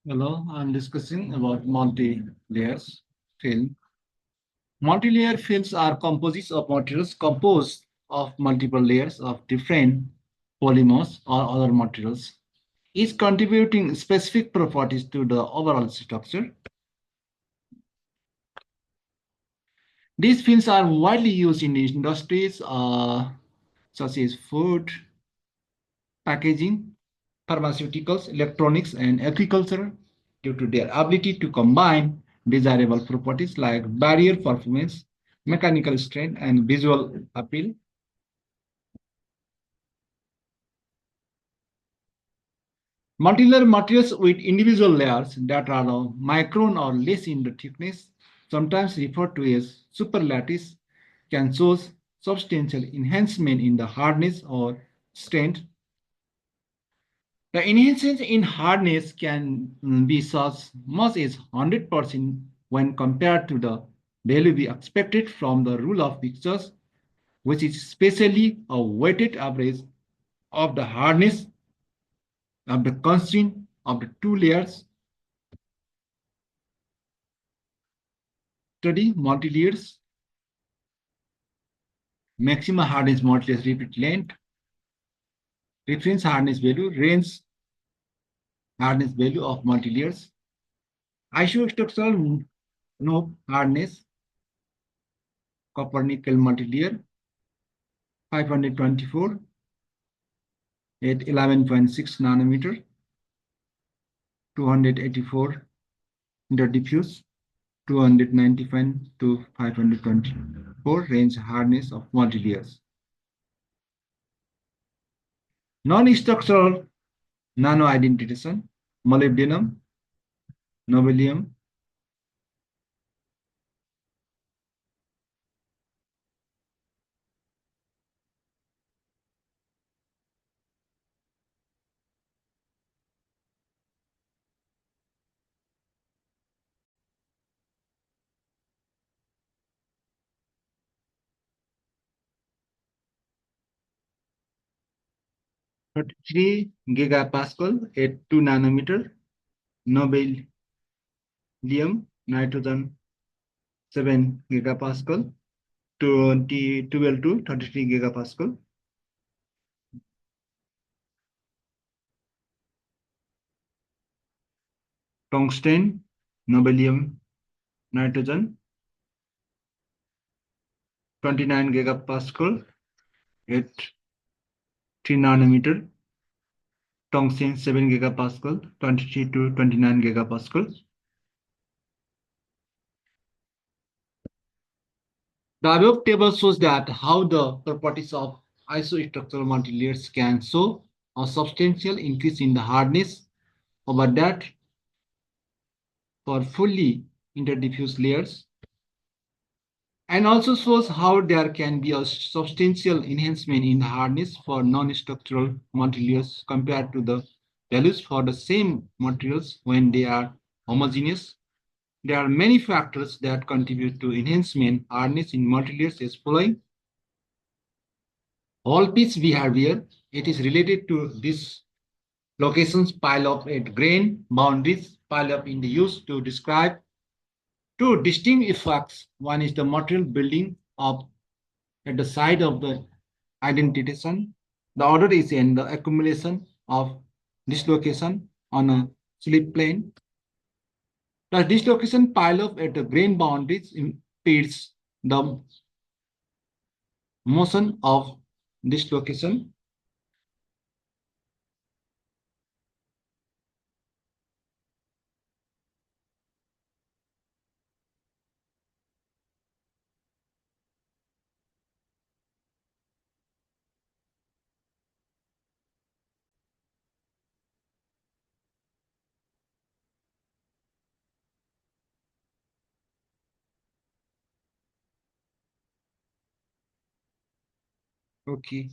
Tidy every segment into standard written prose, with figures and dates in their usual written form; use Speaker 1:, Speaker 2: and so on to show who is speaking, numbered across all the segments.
Speaker 1: Hello, I'm discussing about multi-layers film. Multi-layer films are composites of materials composed of multiple layers of different polymers or other materials, each contributing specific properties to the overall structure. These films are widely used in industries such as food, packaging, pharmaceuticals, electronics, and agriculture due to their ability to combine desirable properties like barrier performance, mechanical strength, and visual appeal. Multilayer materials with individual layers that are a micron or less in the thickness, sometimes referred to as superlattice, can show substantial enhancement in the hardness or strength. The enhancement in hardness can be as much as 100% when compared to the value we expected from the rule of pictures, which is especially a weighted average of the hardness of the constraint of the two layers. Study multilayers, maximum hardness multilayers repeat length, reference hardness value, range hardness value of multilayers, isostructural no hardness, copper nickel multilayer 524 at 11.6 nanometer, 284 the diffuse, 295 to 524 range hardness of multilayers. Non-structural nano identification, molybdenum, nobelium, thirty-three gigapascal at 2 nanometer, nobelium, nitrogen 7 gigapascal, 12 to 33 gigapascal. Tungsten, nobelium, nitrogen 29 gigapascal at 3 nanometer, tungsten 7 gigapascal, 23 to 29 gigapascal. The above table shows that how the properties of isostructural multilayers can show a substantial increase in the hardness over that for fully interdiffuse layers, and also shows how there can be a substantial enhancement in the hardness for non-structural materials compared to the values for the same materials when they are homogeneous. There are many factors that contribute to enhancement hardness in materials as following. All pitch behavior, it is related to this locations pile up at grain boundaries pile up in the use to describe two distinct effects. One is the material building up at the side of the identification. The other is in the accumulation of dislocation on a slip plane. The dislocation pile up at the grain boundaries impedes the motion of dislocation. Okay.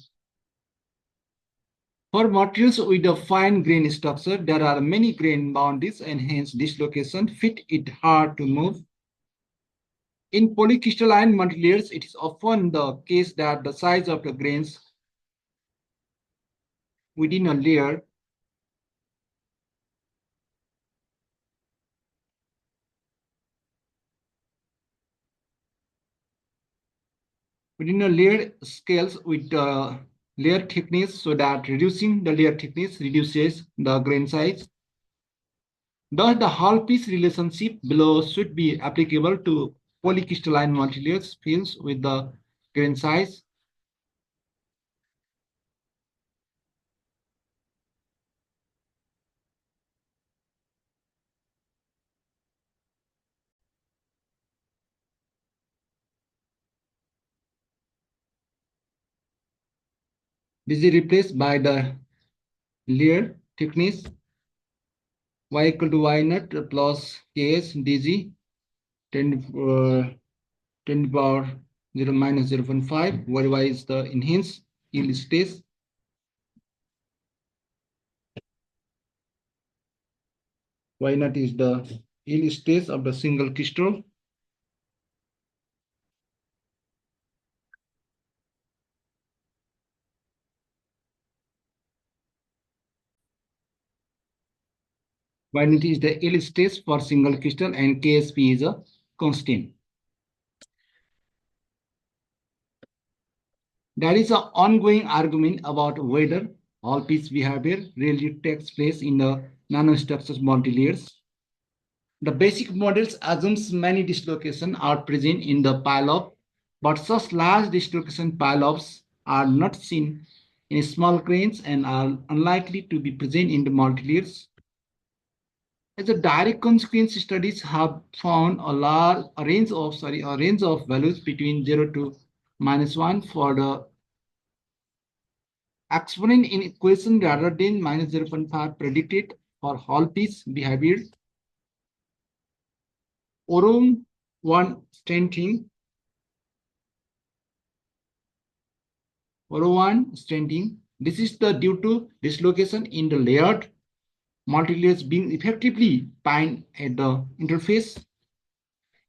Speaker 1: For materials with a fine grain structure, there are many grain boundaries and hence dislocation fit it hard to move. In polycrystalline multilayers, it is often the case that the size of the grains within a layer Within a layer scales with layer thickness so that reducing the layer thickness reduces the grain size. Thus, the whole piece relationship below should be applicable to polycrystalline multilayers films with the grain size. This is replaced by the layer thickness y equal to y naught plus ks dg 10 10 to the power 0 minus 0.5, where y is the enhanced yield stress. Y naught is the yield stress of the single crystal. Y naught is the yield stress for single crystal, and KSP is a constant. There is an ongoing argument about whether all piece behavior really takes place in the nanostructures multilayers. The basic models assumes many dislocations are present in the pileup, but such large dislocation pileups are not seen in small grains and are unlikely to be present in the multilayers. As a direct consequence, studies have found a range of values between 0 to -1 for the exponent in equation rather than minus 0.5 predicted for whole piece behavior. Orum 1 stenting. Orum 1 stenting. This is the due to dislocation in the layered multilayers being effectively pinned at the interface.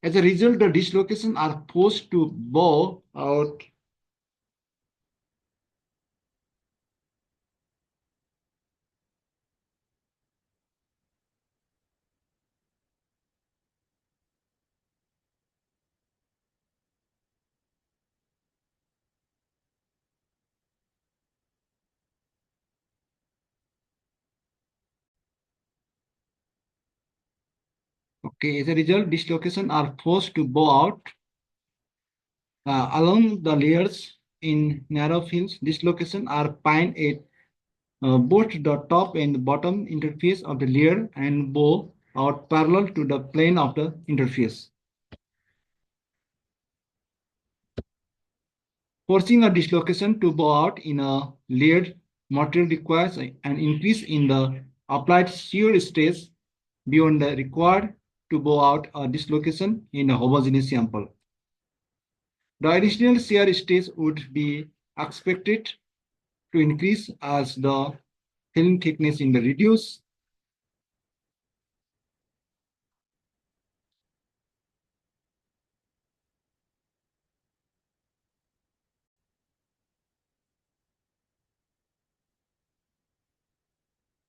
Speaker 1: As a result, the dislocations are forced to bow out. Okay, as a result, dislocations are forced to bow out along the layers in narrow films. Dislocations are pinned at both the top and bottom interface of the layer and bow out parallel to the plane of the interface. Forcing a dislocation to bow out in a layered material requires an increase in the applied shear stress beyond the required to bow out a dislocation in a homogeneous sample. The additional shear stress would be expected to increase as the film thickness in the reduce.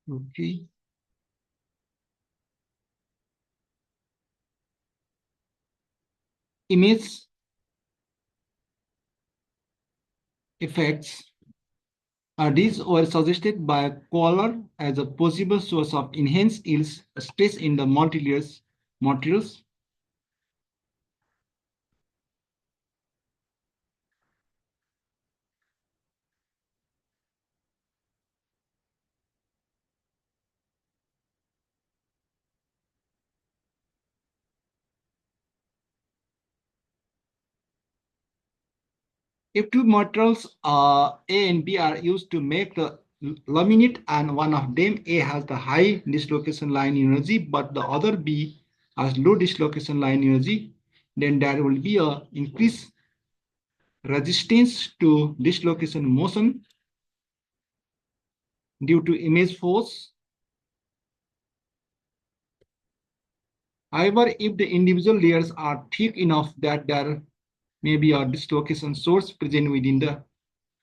Speaker 1: Okay. Image effects. These were suggested by Kohler as a possible source of enhanced yield stress in the multilayers materials. If two materials A and B are used to make the laminate and one of them A has the high dislocation line energy but the other B has low dislocation line energy, then there will be a increased resistance to dislocation motion due to image force. However, if the individual layers are thick enough that there may be a dislocation source present within the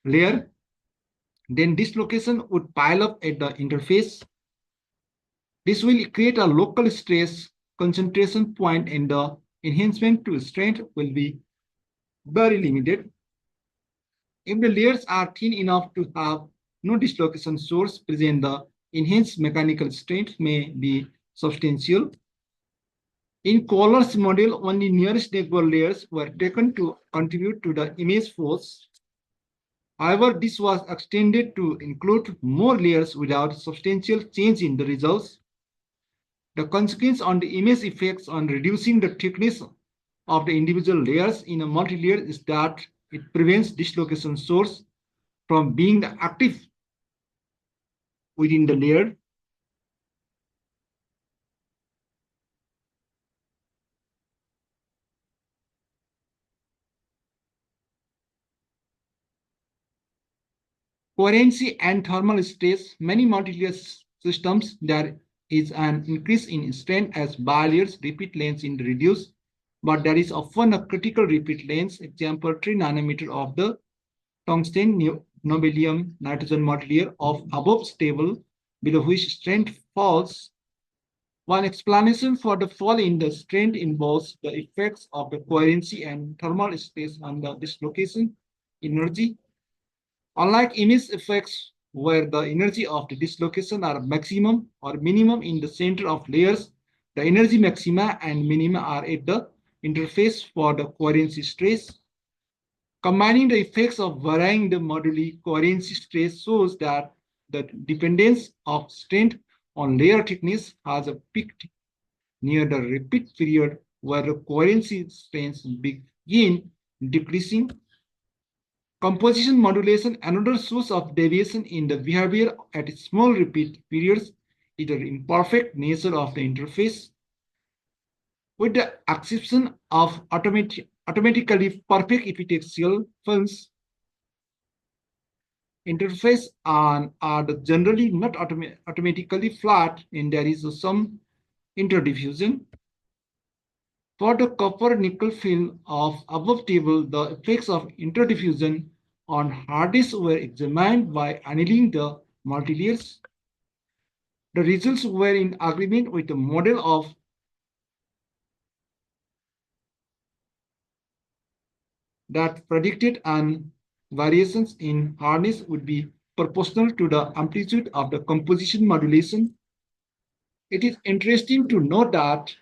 Speaker 1: layer, then dislocation would pile up at the interface. This will create a local stress concentration point and the enhancement to strength will be very limited. If the layers are thin enough to have no dislocation source present, the enhanced mechanical strength may be substantial. In Kohler's model, only nearest neighbor layers were taken to contribute to the image force. However, this was extended to include more layers without substantial change in the results. The consequence on the image effects on reducing the thickness of the individual layers in a multilayer is that it prevents dislocation source from being the active within the layer. Coherency and thermal stress, many multilayer systems, there is an increase in strength as bilayers repeat lengths is reduced, but there is often a critical repeat length, example 3 nanometer of the tungsten nobelium nitrogen multilayer of above stable, below which strength falls. One explanation for the fall in the strength involves the effects of the coherency and thermal stress on the dislocation energy. Unlike image effects where the energy of the dislocation are maximum or minimum in the center of layers, the energy maxima and minima are at the interface for the coherency stress. Combining the effects of varying the moduli coherency stress shows that the dependence of strength on layer thickness has a peak near the repeat period where the coherency strengths begin decreasing. Composition modulation, another source of deviation in the behavior at small repeat periods, is the imperfect nature of the interface. With the exception of automatically perfect epitaxial films, interface are generally not automatically flat and there is some interdiffusion. For the copper nickel film of above table, the effects of interdiffusion on hardness were examined by annealing the multilayers. The results were in agreement with the model of that predicted and variations in hardness would be proportional to the amplitude of the composition modulation. It is interesting to note that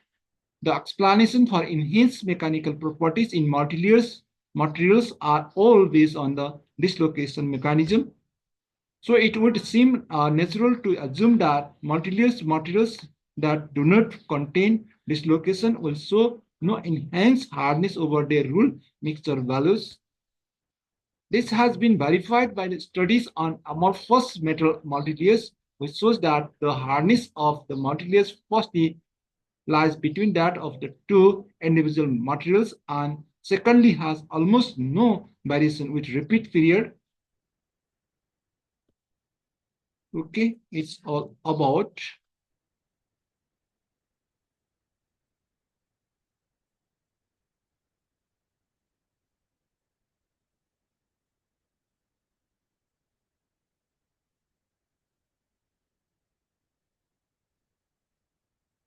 Speaker 1: the explanation for enhanced mechanical properties in multilayers materials are all based on the dislocation mechanism. So it would seem natural to assume that multilayers materials that do not contain dislocation will show no enhanced hardness over their rule mixture values. This has been verified by the studies on amorphous metal multilayers, which shows that the hardness of the multilayers firstly lies between that of the two individual materials and secondly has almost no variation with repeat period. Okay, it's all about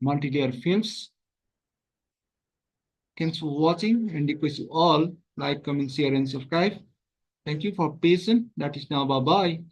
Speaker 1: multi-layer films. Thanks for watching and request you all like, comment, share, and subscribe. Thank you for patience. That is now bye-bye.